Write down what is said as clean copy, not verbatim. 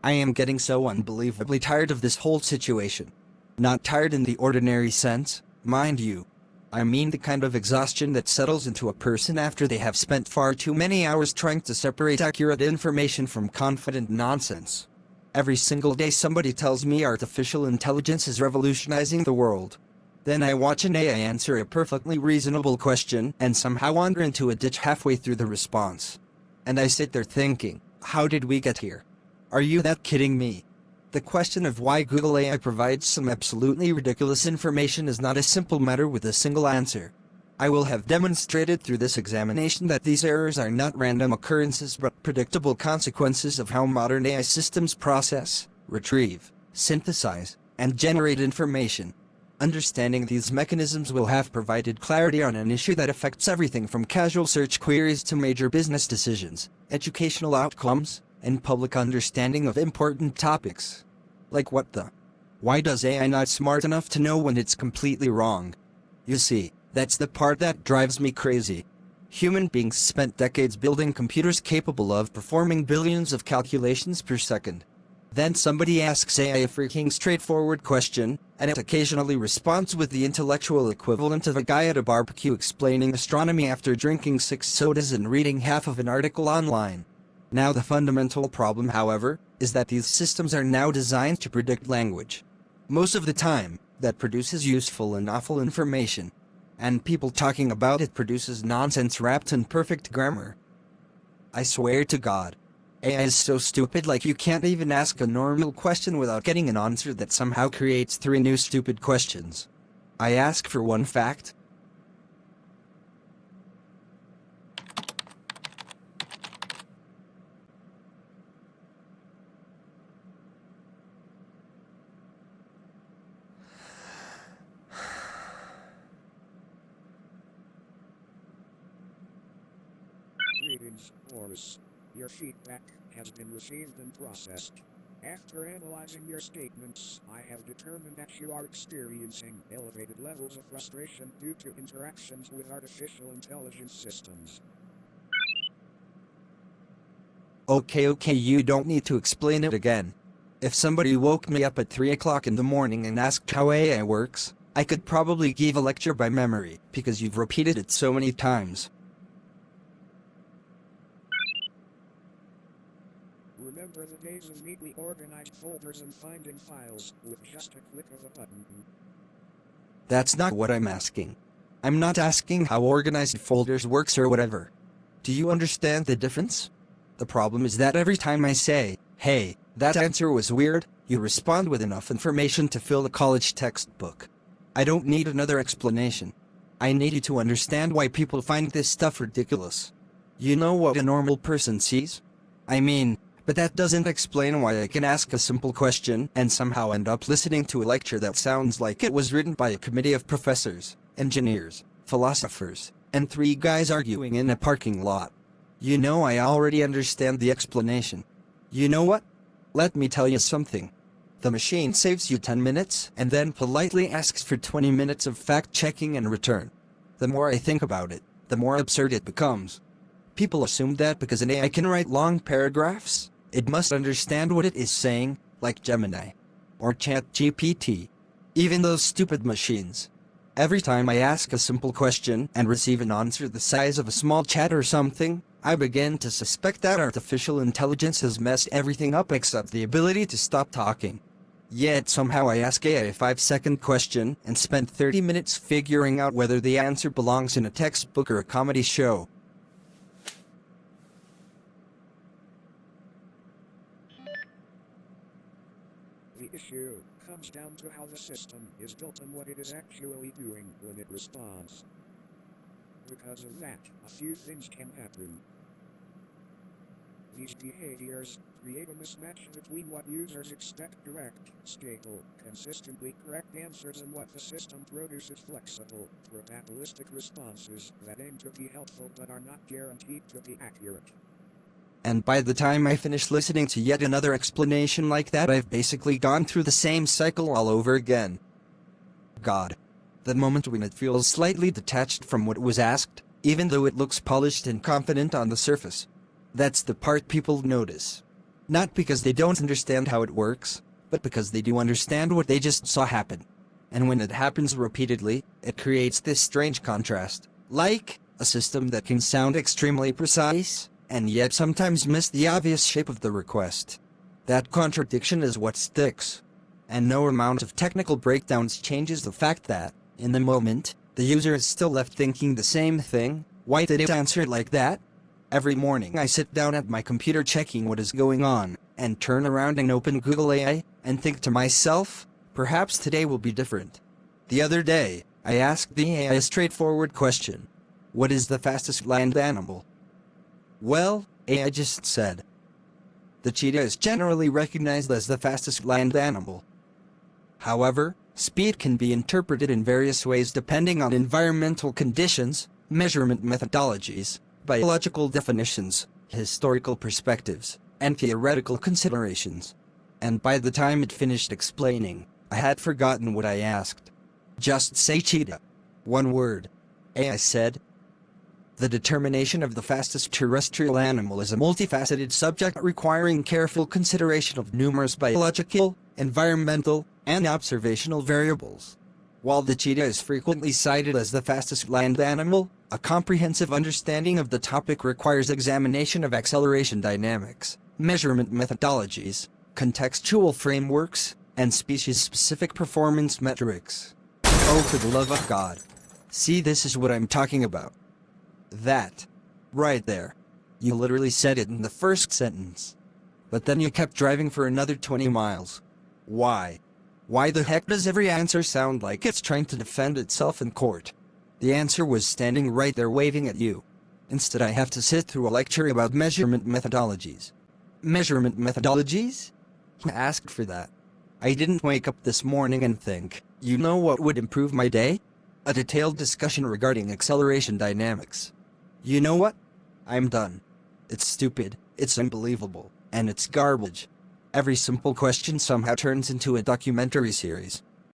I am getting so unbelievably tired of this whole situation. Not tired in the ordinary sense, mind you. I mean the kind of exhaustion that settles into a person after they have spent far too many hours trying to separate accurate information from confident nonsense. Every single day somebody tells me artificial intelligence is revolutionizing the world. Then I watch an AI answer a perfectly reasonable question and somehow wander into a ditch halfway through the response. And I sit there thinking, how did we get here? Are you that kidding me? The question of why Google AI provides some absolutely ridiculous information is not a simple matter with a single answer. I will have demonstrated through this examination that these errors are not random occurrences but predictable consequences of how modern AI systems process, retrieve, synthesize, and generate information. Understanding these mechanisms will have provided clarity on an issue that affects everything from casual search queries to major business decisions, educational outcomes, and public understanding of important topics. Like what the? Why does AI not smart enough to know when it's completely wrong? You see, that's the part that drives me crazy. Human beings spent decades building computers capable of performing billions of calculations per second. Then somebody asks AI a freaking straightforward question, and it occasionally responds with the intellectual equivalent of a guy at a barbecue explaining astronomy after drinking 6 sodas and reading half of an article online. Now the fundamental problem, however, is that these systems are now designed to predict language. Most of the time, that produces useful and awful information. And people talking about it produces nonsense wrapped in perfect grammar. I swear to God. AI is so stupid like you can't even ask a normal question without getting an answer that somehow creates 3 new stupid questions. I ask for one fact. Greetings, Boris. Your feedback has been received and processed. After analyzing your statements, I have determined that you are experiencing elevated levels of frustration due to interactions with artificial intelligence systems. Okay, you don't need to explain it again. If somebody woke me up at 3 o'clock in the morning and asked how AI works, I could probably give a lecture by memory, because you've repeated it so many times. Remember the days of neatly organized folders and finding files with just a click of a button. That's not what I'm asking. I'm not asking how organized folders works or whatever. Do you understand the difference? The problem is that every time I say, hey, that answer was weird, you respond with enough information to fill a college textbook. I don't need another explanation. I need you to understand why people find this stuff ridiculous. You know what a normal person sees? I mean, but that doesn't explain why I can ask a simple question and somehow end up listening to a lecture that sounds like it was written by a committee of professors, engineers, philosophers, and 3 guys arguing in a parking lot. You know I already understand the explanation. You know what? Let me tell you something. The machine saves you 10 minutes and then politely asks for 20 minutes of fact-checking in return. The more I think about it, the more absurd it becomes. People assume that because an AI can write long paragraphs, it must understand what it is saying, like Gemini. Or ChatGPT. Even those stupid machines. Every time I ask a simple question and receive an answer the size of a small chat or something, I begin to suspect that artificial intelligence has messed everything up except the ability to stop talking. Yet somehow I ask AI a 5-second question and spend 30 minutes figuring out whether the answer belongs in a textbook or a comedy show. The issue comes down to how the system is built and what it is actually doing when it responds. Because of that, a few things can happen. These behaviors create a mismatch between what users expect direct, stable, consistently correct answers and what the system produces flexible, probabilistic responses that aim to be helpful but are not guaranteed to be accurate. And by the time I finish listening to yet another explanation like that, I've basically gone through the same cycle all over again. God. The moment when it feels slightly detached from what was asked, even though it looks polished and confident on the surface. That's the part people notice. Not because they don't understand how it works, but because they do understand what they just saw happen. And when it happens repeatedly, it creates this strange contrast. Like, a system that can sound extremely precise, and yet sometimes miss the obvious shape of the request. That contradiction is what sticks. And no amount of technical breakdowns changes the fact that, in the moment, the user is still left thinking the same thing. Why did it answer like that? Every morning I sit down at my computer checking what is going on, and turn around and open Google AI, and think to myself, perhaps today will be different. The other day, I asked the AI a straightforward question. What is the fastest land animal? Well, AI just said. The cheetah is generally recognized as the fastest land animal. However, speed can be interpreted in various ways depending on environmental conditions, measurement methodologies, biological definitions, historical perspectives, and theoretical considerations. And by the time it finished explaining, I had forgotten what I asked. Just say cheetah. One word. AI said. The determination of the fastest terrestrial animal is a multifaceted subject requiring careful consideration of numerous biological, environmental, and observational variables. While the cheetah is frequently cited as the fastest land animal, a comprehensive understanding of the topic requires examination of acceleration dynamics, measurement methodologies, contextual frameworks, and species-specific performance metrics. Oh, for the love of God. See, this is what I'm talking about. That. Right there. You literally said it in the first sentence. But then you kept driving for another 20 miles. Why? Why the heck does every answer sound like it's trying to defend itself in court? The answer was standing right there waving at you. Instead, I have to sit through a lecture about measurement methodologies. Measurement methodologies? Who asked for that? I didn't wake up this morning and think, you know what would improve my day? A detailed discussion regarding acceleration dynamics. You know what? I'm done. It's stupid, it's unbelievable, and it's garbage. Every simple question somehow turns into a documentary series.